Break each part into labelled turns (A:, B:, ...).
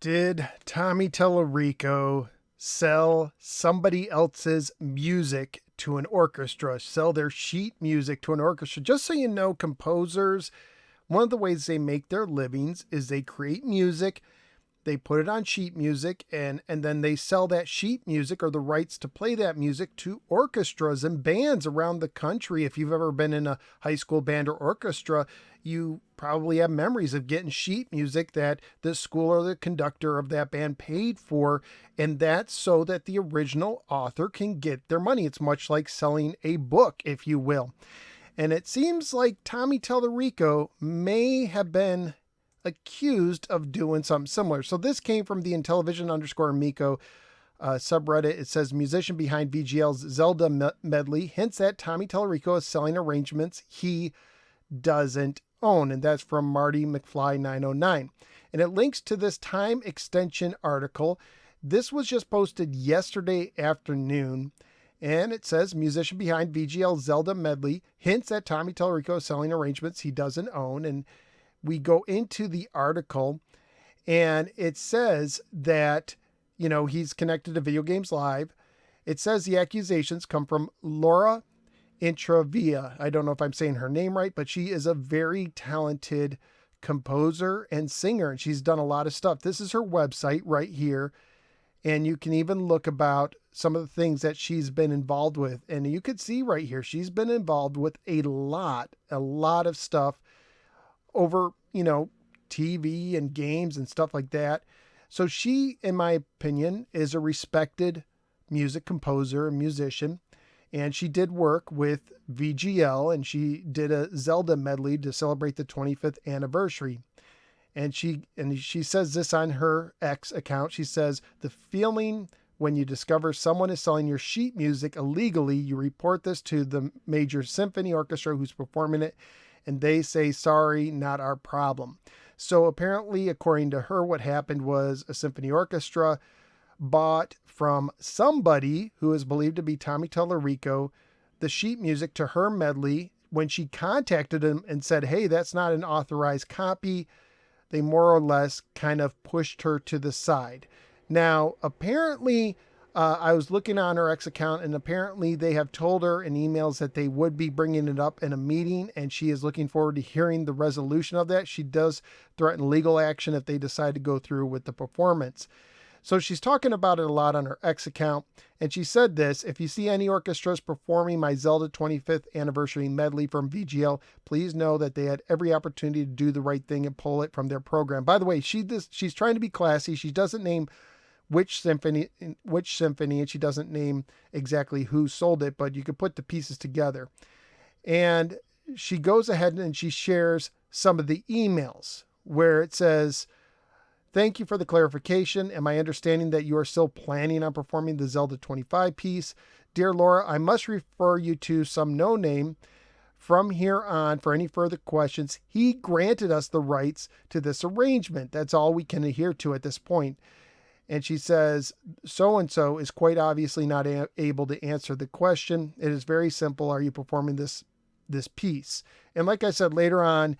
A: Did Tommy Tallarico sell somebody else's music to an orchestra, sell their sheet music to an orchestra? Just so you know, composers, one of the ways they make their livings is they create music, they put it on sheet music, and then they sell that sheet music or the rights to play that music to orchestras and bands around the country. If you've ever been in a high school band or orchestra, you probably have memories of getting sheet music that the school or the conductor of that band paid for, and that's so that the original author can get their money. It's much like selling a book, if you will. And it seems like Tommy Tallarico may have been accused of doing something similar. So this came from the Intellivision_Miko subreddit. It says musician behind VGL's Zelda medley hints that Tommy Tallarico is selling arrangements he doesn't own. And that's from Marty McFly 909. And it links to this time extension article. This was just posted yesterday afternoon. And it says musician behind VGL Zelda medley hints that Tommy Tallarico is selling arrangements he doesn't own. And we go into the article and it says that, he's connected to Video Games Live. It says the accusations come from Laura Intravia. I don't know if I'm saying her name right, but she is a very talented composer and singer, and she's done a lot of stuff. This is her website right here. And you can even look about some of the things that she's been involved with. And you could see right here, she's been involved with a lot of stuff over, TV and games and stuff like that. So she, in my opinion, is a respected music composer and musician. And she did work with VGL, and she did a Zelda medley to celebrate the 25th anniversary. And she says this on her X account. She says, the feeling when you discover someone is selling your sheet music illegally, you report this to the major symphony orchestra who's performing it, and they say, sorry, not our problem. So apparently, according to her, what happened was a symphony orchestra bought from somebody who is believed to be Tommy Tallarico the sheet music to her medley. When she contacted him and said, hey, that's not an authorized copy, they more or less kind of pushed her to the side. Now, apparently, I was looking on her X account, and apparently they have told her in emails that they would be bringing it up in a meeting, and she is looking forward to hearing the resolution of that. She does threaten legal action if they decide to go through with the performance. So she's talking about it a lot on her X account, and she said this: if you see any orchestras performing my Zelda 25th anniversary medley from VGL, please know that they had every opportunity to do the right thing and pull it from their program. By the way, she's trying to be classy. She doesn't name which symphony, and she doesn't name exactly who sold it, but you could put the pieces together. And she goes ahead and she shares some of the emails where it says, thank you for the clarification. Am I understanding that you are still planning on performing the Zelda 25 piece? Dear Laura, I must refer you to some no-name. From here on, for any further questions, he granted us the rights to this arrangement. That's all we can adhere to at this point. And she says, so-and-so is quite obviously not able to answer the question. It is very simple. Are you performing this piece? And like I said, later on,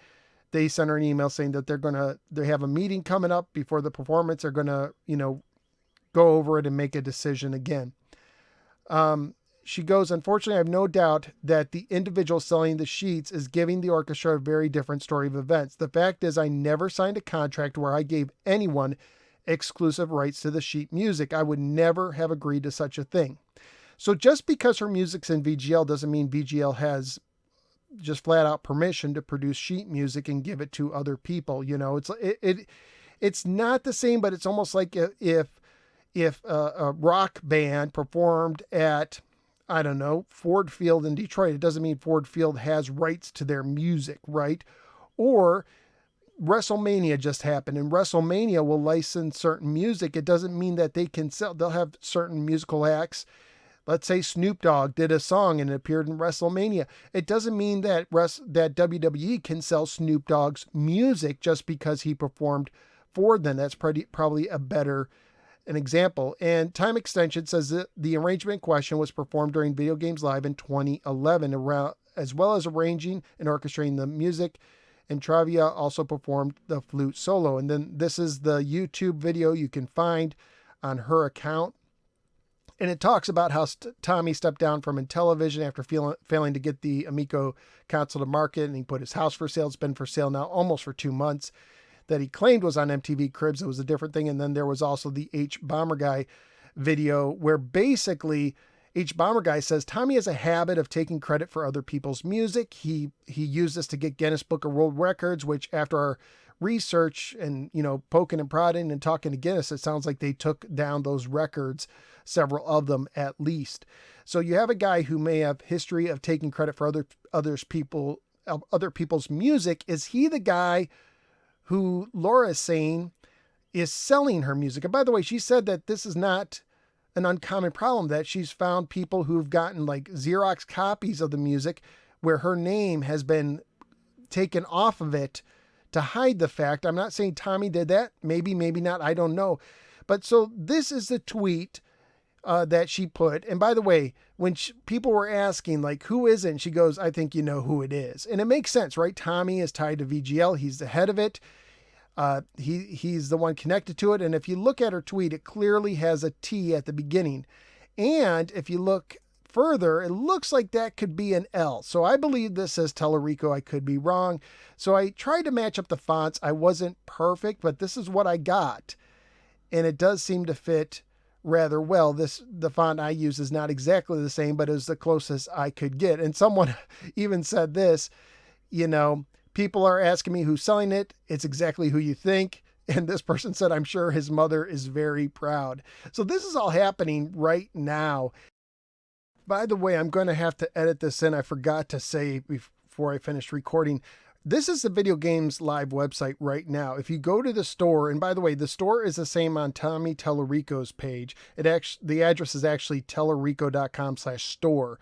A: they sent her an email saying that they have a meeting coming up before the performance. They're going to, go over it and make a decision again. She goes, unfortunately, I have no doubt that the individual selling the sheets is giving the orchestra a very different story of events. The fact is, I never signed a contract where I gave anyone exclusive rights to the sheet music. I would never have agreed to such a thing. So just because her music's in VGL doesn't mean VGL has just flat out permission to produce sheet music and give it to other people. It's not the same, but it's almost like if a rock band performed at, I don't know, Ford Field in Detroit, it doesn't mean Ford Field has rights to their music, right? Or WrestleMania just happened, and WrestleMania will license certain music. It doesn't mean that they can sell. They'll have certain musical acts. Let's say Snoop Dogg did a song and it appeared in WrestleMania. It doesn't mean that that WWE can sell Snoop Dogg's music just because he performed for them. That's probably an example. And Time Extension says that the arrangement in question was performed during Video Games Live in 2011, as well as arranging and orchestrating the music and Travia also performed the flute solo. And then this is the YouTube video you can find on her account. And it talks about how Tommy stepped down from Intellivision after failing to get the Amico console to market, and he put his house for sale. It's been for sale now almost for 2 months. That he claimed was on MTV Cribs. It was a different thing. And then there was also the H Bomber Guy video where basically H Bomber Guy says Tommy has a habit of taking credit for other people's music. He used this to get Guinness Book of World Records, which after our research and, poking and prodding and talking to Guinness, it sounds like they took down those records, several of them at least. So you have a guy who may have history of taking credit for other people's music. Is he the guy who Laura is saying is selling her music? And by the way, she said that this is not an uncommon problem, that she's found people who've gotten like Xerox copies of the music where her name has been taken off of it to hide the fact. I'm not saying Tommy did that. Maybe, maybe not. I don't know. But so this is the tweet that she put. And by the way, when people were asking, like, who is it? And she goes, I think you know who it is. And it makes sense, right? Tommy is tied to VGL. He's the head of it. He's the one connected to it. And if you look at her tweet, it clearly has a T at the beginning. And if you look further, it looks like that could be an L. So I believe this says Tallarico. I could be wrong. So I tried to match up the fonts. I wasn't perfect, but this is what I got. And it does seem to fit rather well. The font I use is not exactly the same, but it was the closest I could get. And someone even said this, people are asking me who's selling it. It's exactly who you think. And this person said, I'm sure his mother is very proud. So this is all happening right now. By the way, I'm going to have to edit this in. I forgot to say before I finished recording, this is the Video Games Live website right now. If you go to the store, and by the way, the store is the same on Tommy Tallarico's page. The address is actually tellarico.com/store.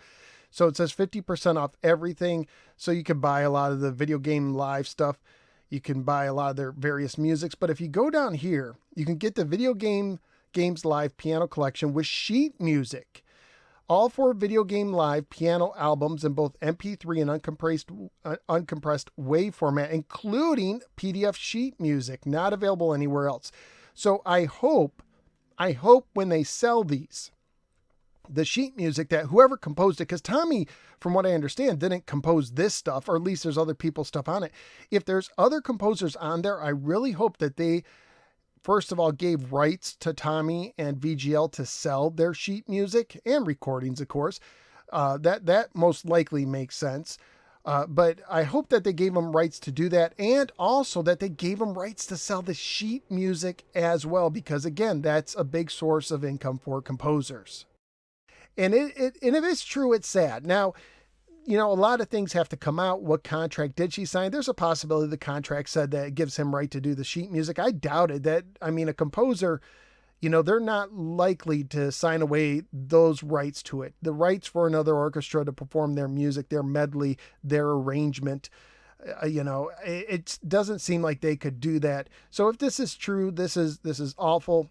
A: So it says 50% off everything. So you can buy a lot of the Video Game Live stuff. You can buy a lot of their various musics. But if you go down here, you can get the Video Games Live piano collection with sheet music. All 4 Video Game Live piano albums in both MP3 and uncompressed WAV format, including PDF sheet music, not available anywhere else. So I hope when they sell these, the sheet music, that whoever composed it, because Tommy, from what I understand, didn't compose this stuff, or at least there's other people's stuff on it. If there's other composers on there, I really hope that they, first of all, gave rights to Tommy and VGL to sell their sheet music and recordings, of course. That most likely makes sense. But I hope that they gave them rights to do that, and also that they gave them rights to sell the sheet music as well, because again, that's a big source of income for composers. And if it's true, it's sad. Now, a lot of things have to come out. What contract did she sign? There's a possibility the contract said that it gives him right to do the sheet music. I doubted that. I mean, a composer, they're not likely to sign away those rights to it. The rights for another orchestra to perform their music, their medley, their arrangement, it doesn't seem like they could do that. So if this is true, this is awful.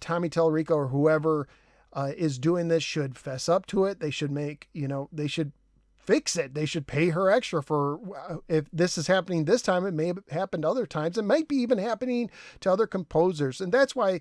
A: Tommy Tallarico or whoever is doing this should fess up to it. They should they should fix it. They should pay her extra for, if this is happening this time, it may have happened other times. It might be even happening to other composers. And that's why,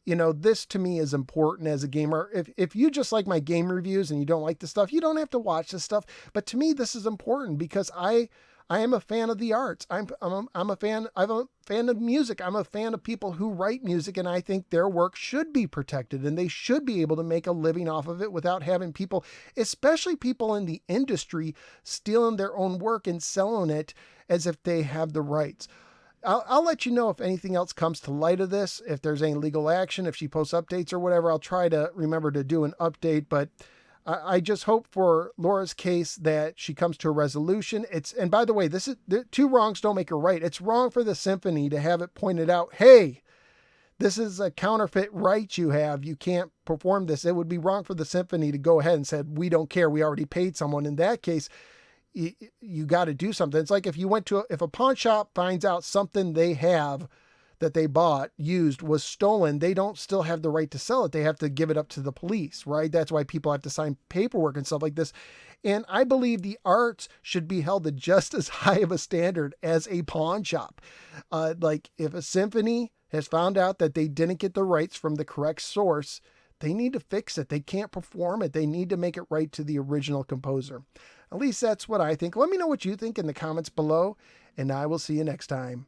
A: this to me is important as a gamer. If you just like my game reviews and you don't like the stuff, you don't have to watch this stuff. But to me, this is important because I am a fan of the arts. I'm a fan of music. I'm a fan of people who write music, and I think their work should be protected and they should be able to make a living off of it without having people, especially people in the industry, stealing their own work and selling it as if they have the rights. I'll let you know if anything else comes to light of this, if there's any legal action, if she posts updates or whatever. I'll try to remember to do an update, but I just hope for Laura's case that she comes to a resolution. And by the way, two wrongs don't make a right. It's wrong for the symphony to have it pointed out, hey, this is a counterfeit right you have. You can't perform this. It would be wrong for the symphony to go ahead and said, we don't care. We already paid someone. In that case, you got to do something. It's like if a pawn shop finds out something they have that they bought used was stolen, they don't still have the right to sell it. They have to give it up to the police, right? That's why people have to sign paperwork and stuff like this. And I believe the arts should be held to just as high of a standard as a pawn shop. Like if a symphony has found out that they didn't get the rights from the correct source, they need to fix it. They can't perform it. They need to make it right to the original composer. At least that's what I think. Let me know what you think in the comments below, and I will see you next time.